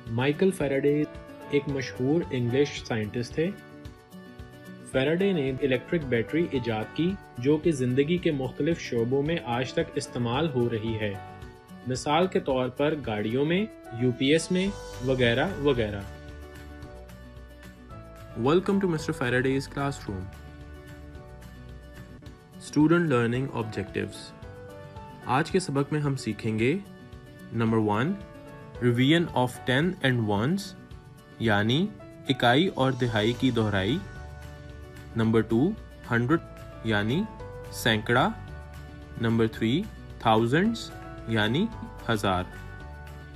Michael Faraday ایک مشہور English scientist تھے۔ فیراڈے نے الیکٹرک بیٹری ایجاد کی جو کہ زندگی کے مختلف شعبوں میں آج تک استعمال ہو رہی ہے، مثال کے طور پر گاڑیوں میں، یو پی ایس میں وغیرہ وغیرہ۔ Welcome to mister Faraday's classroom. Student learning objectives. آج کے سبق میں ہم سیکھیں گے number 1 revision of 10 and ones یعنی اکائی اور دہائی کی دہرائی۔ نمبر 2 100 یعنی سینکڑا۔ نمبر 3 thousands یعنی ہزار۔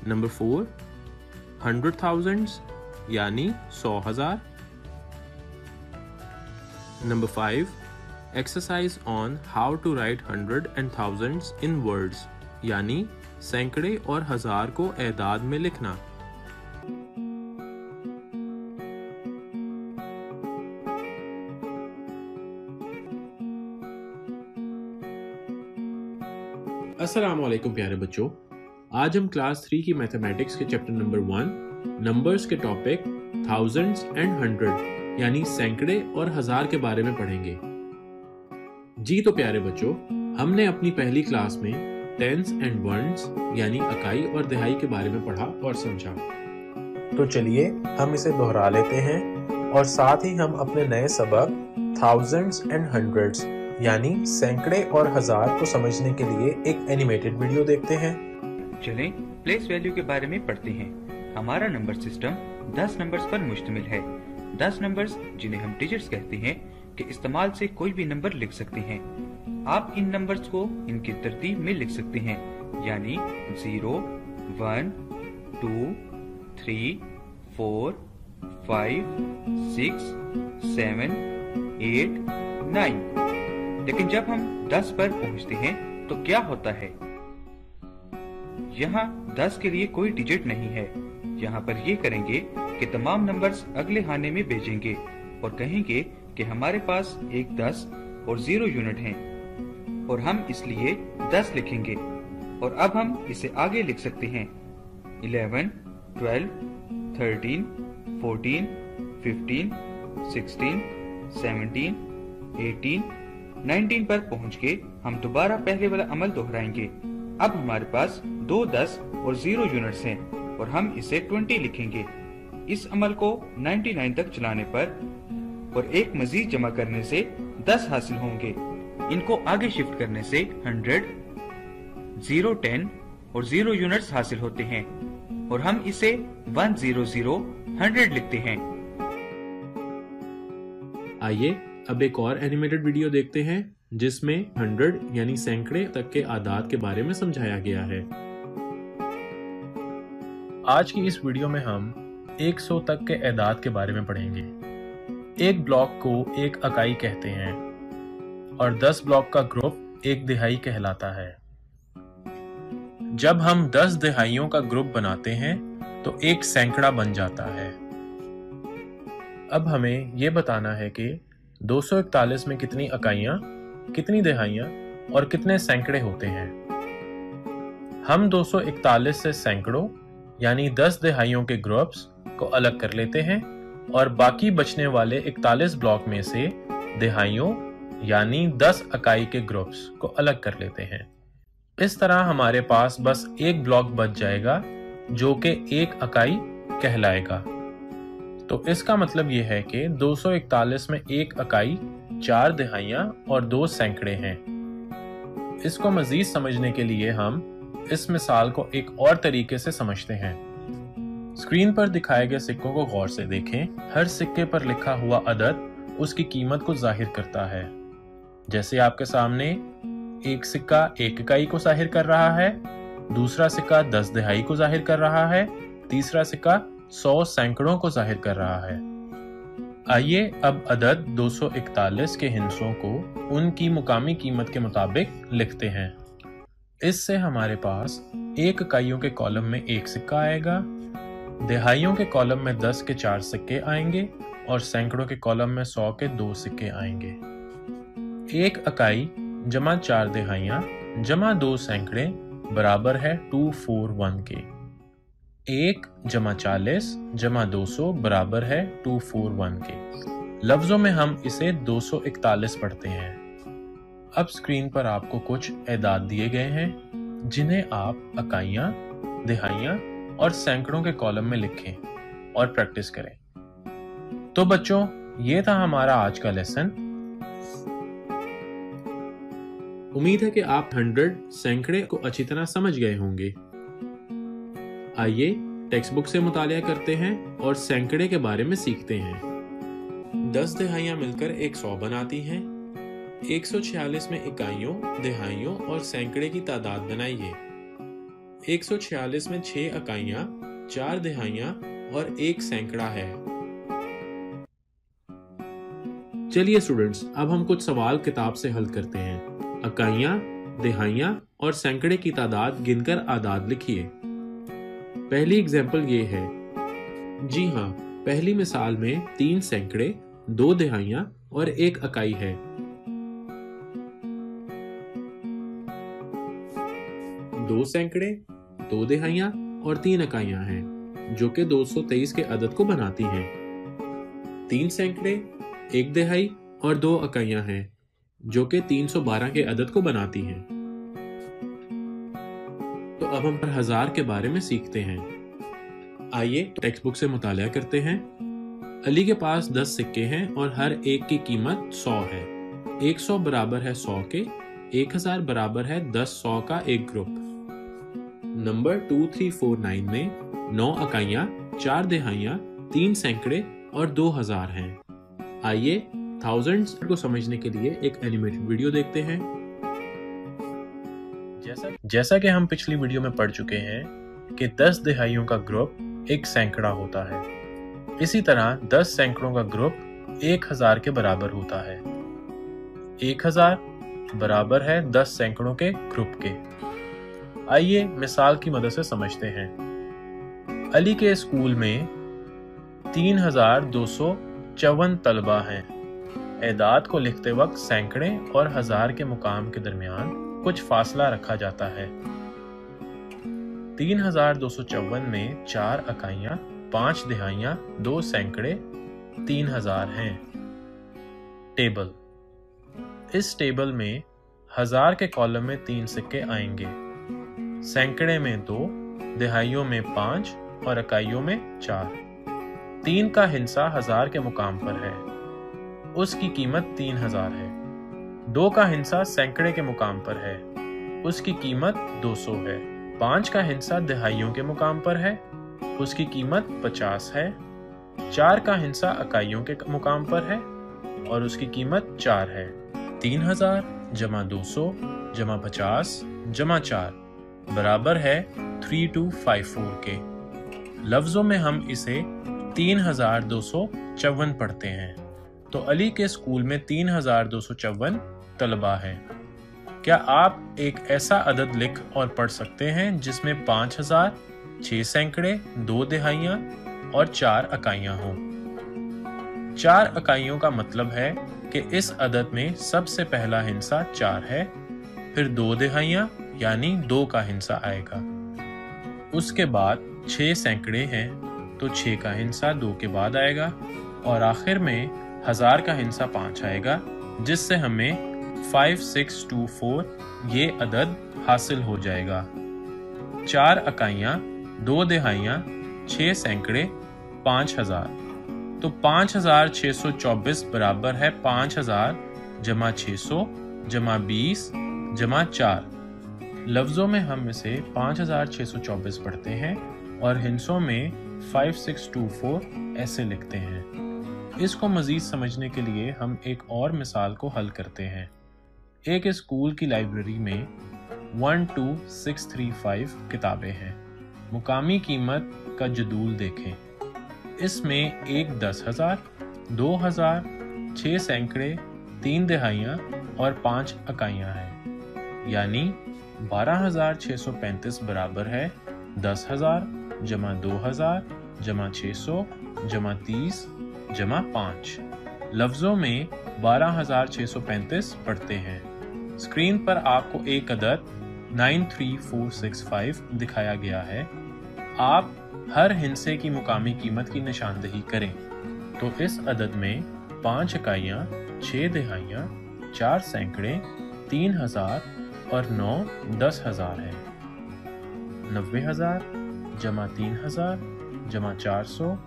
نمبر 4 100,000 یعنی 100,000۔ Number 5 exercise on how to write 100 and thousands in words یعنی سینکڑے اور ہزار کو اعداد میں لکھنا۔ السلام علیکم پیارے بچوں، آج ہم کلاس 3 کی میتھمیٹکس کے چیپٹر نمبر 1 نمبرز کے ٹاپک thousands and 100 یعنی سینکڑے اور ہزار کے بارے میں پڑھیں گے۔ جی تو پیارے بچوں، ہم نے اپنی پہلی کلاس میں ٹینس اینڈ ونس یعنی اکائی اور دہائی کے بارے میں پڑھا اور سمجھا، تو چلیے ہم اسے دہرا لیتے ہیں اور ساتھ ہی ہم اپنے نئے سبق thousands and hundreds یعنی سینکڑے اور ہزار کو سمجھنے کے لیے ایک اینیمیٹڈ ویڈیو دیکھتے ہیں۔ چلیں پلیس ویلیو کے بارے میں پڑھتے ہیں۔ ہمارا نمبر سسٹم 10 نمبرز پر مشتمل ہے۔ 10 نمبرز جنہیں ہم ڈیجٹس کہتے ہیں کے استعمال سے کوئی بھی نمبر لکھ سکتے ہیں۔ آپ ان نمبرز کو ان کی ترتیب میں لکھ سکتے ہیں، یعنی 0 1 2 3 4 5 6 7 8 9۔ لیکن جب ہم 10 پر پہنچتے ہیں تو کیا ہوتا ہے؟ یہاں 10 کے لیے کوئی ڈیجٹ نہیں ہے۔ یہاں پر یہ کریں گے کہ تمام نمبرز اگلے خانے میں بھیجیں گے اور کہیں گے کہ ہمارے پاس ایک 10 اور 0 یونٹ ہیں اور ہم اس لیے 10 لکھیں گے، اور اب ہم اسے آگے لکھ سکتے ہیں 11 12 13 14 15 16 17 18 19 پر پہنچ کے ہم دوبارہ پہلے والا عمل دہرائیں گے۔ اب ہمارے پاس 2 10 اور 0 یونٹس ہیں اور ہم اسے 20 لکھیں گے۔ اس عمل کو 99 تک چلانے پر اور ایک مزید جمع کرنے سے 10 حاصل ہوں گے۔ ان کو آگے شفٹ کرنے سے 100 0 10 اور 0 یونٹس حاصل ہوتے ہیں اور ہم اسے 100 100 لکھتے ہیں۔ آئیے اب ایک اور اینیمیٹڈ ویڈیو دیکھتے ہیں جس میں 100 یعنی سینکڑے تک کے اعداد کے بارے میں سمجھایا گیا ہے۔ آج کی اس ویڈیو میں ہم 100 تک کے اعداد کے بارے میں پڑھیں گے۔ ایک بلاک کو ایک اکائی کہتے ہیں اور 10 بلاک کا گروپ ایک دہائی کہلاتا ہے۔ جب ہم 10 دہائیوں کا گروپ بناتے ہیں تو ایک سینکڑا بن جاتا ہے۔ اب ہمیں یہ بتانا ہے کہ 241 میں کتنی اکائیاں، کتنی دہائیاں اور کتنے سینکڑے ہوتے ہیں۔ ہم 241 سے سینکڑوں یعنی 10 دہائیوں کے گروپس کو الگ کر لیتے ہیں اور باقی بچنے والے 41 بلاک میں سے دہائیوں یعنی 10 اکائی کے گروپس کو الگ کر لیتے ہیں۔ اس طرح ہمارے پاس بس ایک بلاک بچ جائے گا جو کہ ایک اکائی کہلائے گا۔ تو اس کا مطلب یہ ہے کہ 241 میں ایک اکائی، 4 دہائیاں اور 2 سینکڑے ہیں۔ اس کو مزید سمجھنے کے لیے ہم اس مثال کو ایک اور طریقے سے سمجھتے ہیں۔ اسکرین پر دکھائے گئے سکوں کو غور سے دیکھیں۔ ہر سکے پر لکھا ہوا عدد اس کی قیمت کو ظاہر کرتا ہے۔ جیسے آپ کے سامنے ایک سکہ ایک اکائی کو ظاہر کر رہا ہے، دوسرا سکہ 10 دہائی کو ظاہر کر رہا ہے، تیسرا سکہ 100 سینکڑوں کو ظاہر کر رہا ہے۔ آئیے اب عدد 241 کے ہندسوں کو ان کی مقامی قیمت کے مطابق لکھتے ہیں۔ اس سے ہمارے پاس ایک اکائیوں کے کالم میں ایک سکہ آئے گا، دہائیوں کے کالم میں 10 کے 4 سکے آئیں گے اور سینکڑوں کے کالم میں 100 کے 2 سکے آئیں گے۔ ایک اکائی جمع 4 دہائیاں جمع 2 سینکڑے برابر ہے 241 کے۔ 1 जमा 40 जमा 200 बराबर है 241 के। लफ्जों में हम इसे 241 पढ़ते हैं। अब स्क्रीन पर आपको कुछ एदाद दिए गए हैं जिन्हें आप इकाइयां, दिहाइयां और सैकड़ों के कॉलम में लिखें और प्रैक्टिस करें। तो बच्चों, ये था हमारा आज का लेसन। उम्मीद है कि आप 100 सैकड़े को अच्छी तरह समझ गए होंगे। आइए टेक्स्ट बुक से मुतालिया करते हैं और सैकड़े के बारे में सीखते हैं। 10 दिहाइयां मिलकर एक 100 बनाती हैं। 146 में इकाइयों, दिहाइयों और सैकड़े की तादाद बनाइए। 146 में 6 इकाइयां, 4 दिहाइयां और 1 सैकड़ा है। चलिए स्टूडेंट्स, अब हम कुछ सवाल किताब से हल करते हैं। इकाइयां, दिहाइयां और सैकड़े की तादाद गिनकर आदाद लिखिए। पहली एग्जाम्पल ये है। जी हाँ, पहली मिसाल में 3 सैकड़े, 2 दिहाइयां और 1 इकाई है। 2 सैकड़े, 2 दिहाइयां और 3 इकाइयां हैं जो कि 223 के अदद को बनाती हैं। 3 सैकड़े, 1 दिहाई और 2 इकाइयां हैं जो कि 312 के अदद को बनाती हैं। तो अब हम हजार के बारे में सीखते हैं। आइए टेक्स्ट बुक से मुतालिया करते हैं। अली के पास 10 सिक्के हैं और हर एक की कीमत 100 है। 100 बराबर है 100 के। 1000 बराबर है 10 100 का एक ग्रुप। नंबर 2349 में 9 इकाइयां, 4 दिहाइयां, 3 सैकड़े और 2000 हैं। आइए थाउजेंड्स को समझने के लिए एक एनिमेटेड वीडियो देखते हैं। जैसा कि हम पिछली वीडियो में पढ़ चुके हैं कि 10 दिहाइयों का ग्रुप एक सैकड़ा होता है। इसी तरह 10 सैकड़ों का ग्रुप 1000 के बराबर होता है। 1000 बराबर है 10 सैकड़ों के ग्रुप के। आइए मिसाल की मदद से समझते हैं। अली के स्कूल में 3254 तलबा हैं। एदाद को लिखते वक्त सैकड़े और हजार के मुकाम के दरमियान कुछ फासला रखा जाता है। 3254 में 4 इकाइयां, 5 दिहाइयां, 2 सैकड़े, 3000 हैं। टेबल। इस टेबल में हजार के कॉलम में 3 सिक्के आएंगे, सैकड़े में 2, दिहाइयों में 5 और इकाइयों में 4। 3 का हिस्सा हजार के मुकाम पर है, उसकी कीमत 3000 है। 2 का हिस्सा सैकड़े के मुकाम पर है, उसकी कीमत 200 है। 5 का हिस्सा दिहाइयों के मुकाम पर है, उसकी कीमत 50 है। 4 का हिस्सा इकाइयों के मुकाम पर है और उसकी कीमत 4 है। 3000 जमा 200 जमा 50 जमा 4 बराबर है 3254 के। लफ्जों में हम इसे 3254 पढ़ते हैं। तो अली के स्कूल में 3254 तलबा हैं। क्या आप एक ऐसा अदद लिख और पढ़ सकते हैं जिसमें 5000, 6 सैकड़े, 2 दिहाइयां और 4 इकाइयां हों? 4 इकाइयों का मतलब है कि इस अदद में सबसे पहला हिस्सा 4 है, फिर 2 दिहाइयां यानी 2 का हिस्सा आएगा। उसके बाद 6 सैकड़े हैं तो 6 का हिस्सा 2 के बाद आएगा और आखिर में हजार का हिस्सा 5 आएगा, जिससे हमें 5624 ये अदद हासिल हो जाएगा। 4 इकाइयां, 2 दिहाइयां, 6 सैकड़े, 5000। तो 5624 बराबर है 5000 जमा 600 जमा 20 जमा 4। लफ्जों में हम इसे 5624 पढ़ते हैं और हिस्सों में 5624 ऐसे लिखते हैं। इसको मजीद समझने के लिए हम एक और मिसाल को हल करते हैं। एक स्कूल की लाइब्रेरी में 12635 किताबें हैं। मुकामी कीमत का जदूल देखें। इसमें 1 10,000, 2,000, 6 सैकड़े, 3 दिहाइयां और 5 इकाइयां हैं, यानी 12,635 बराबर है 10,000 जमा 2,000 जमा 600 जमा 30 जमा 5। लफ्जों में 12,635 पढ़ते हैं। स्क्रीन पर आपको एक अदद 93465 दिखाया गया है। आप हर हिंसे की मुकामी कीमत की निशानदही करें। तो इस अदद में 5 इकाइयाँ, 6 दिहाइयाँ, 4 सैकड़े, 3000 और 9 10,000 है। 90,000 जमा 3,000 जमा 400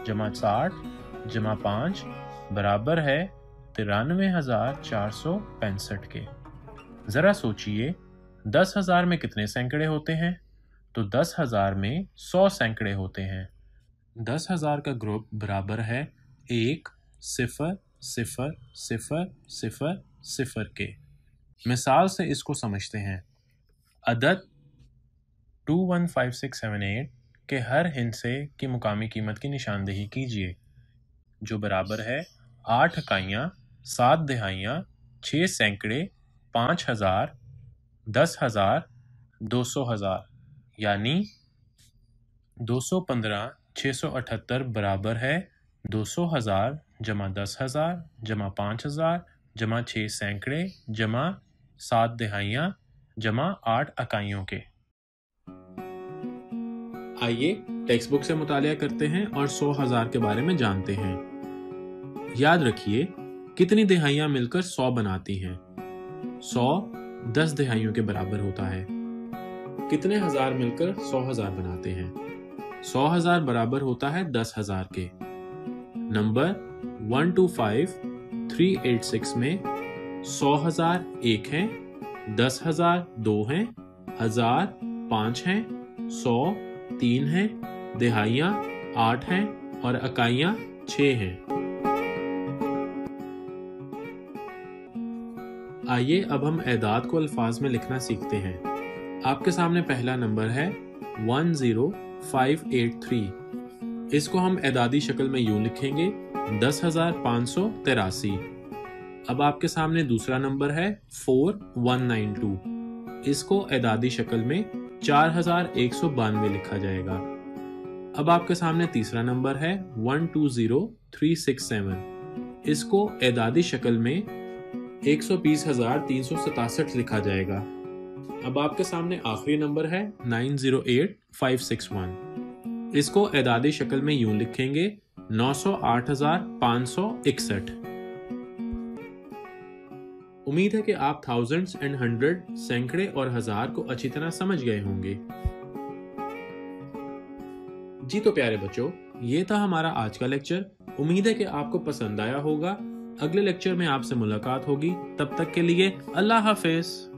जमा 60 जमा 5 बराबर है 93,465 के। जरा सोचिए 10,000 में कितने सैकड़े होते हैं? तो 10,000 में 100 सैकड़े होते हैं। 10,000 का ग्रुप बराबर है 1 0 0 0 0 0 के। मिसाल से इसको समझते हैं। अदद 215678 के हर हिस्से की मुकामी कीमत की निशानदही कीजिए, जो बराबर है 8 इकाइयाँ, 7 दिहाइयाँ, 6 सैकड़े, 5,000, 10,000, 200,000, यानी 215 678 बराबर है 200,000 जमा 10,000 जमा 5,000 जमा 6 सैकड़े जमा 7 दिहाइयाँ जमा 8 इकाइयों के। आइए टेक्स्ट बुक से मुतालिया करते हैं और 100,000 के बारे में जानते हैं। याद रखिए कितनी दिहाइयाँ मिलकर 100 बनाती हैं। 100 10 दिहाइयों के बराबर होता है। कितने हजार मिलकर 100,000 बनाते हैं? 100,000 बराबर होता है 10,000 के। नंबर 125386 में 100,000 1 हैं, 10,000 2 हैं, 1000 5 हैं, 100 3 हैं, दिहाइयाँ 8 हैं और इकाइयाँ 6 हैं। आइए अब हम एदाद को अल्फाज में लिखना सीखते हैं। आपके सामने पहला नंबर है 10583। इसको हम एदादी शक्ल में यूं लिखेंगे 10,583। अब आपके सामने दूसरा नंबर है 4192। इसको एदादी शक्ल में 4,192 लिखा जाएगा। अब आपके सामने तीसरा नंबर है 120367। इसको एदादी शक्ल में 120,367 लिखा जाएगा। अब आपके सामने आखिरी नंबर है 908561। इसको एदादी शक्ल में यूं लिखेंगे 908,561। उम्मीद है कि आप थाउजेंड्स एंड हंड्रेड, सैकड़े और हजार को अच्छी तरह समझ गए होंगे। जी तो प्यारे बच्चों, ये था हमारा आज का लेक्चर। उम्मीद है कि आपको पसंद आया होगा। अगले लेक्चर में आपसे मुलाकात होगी। तब तक के लिए अल्लाह हाफिज।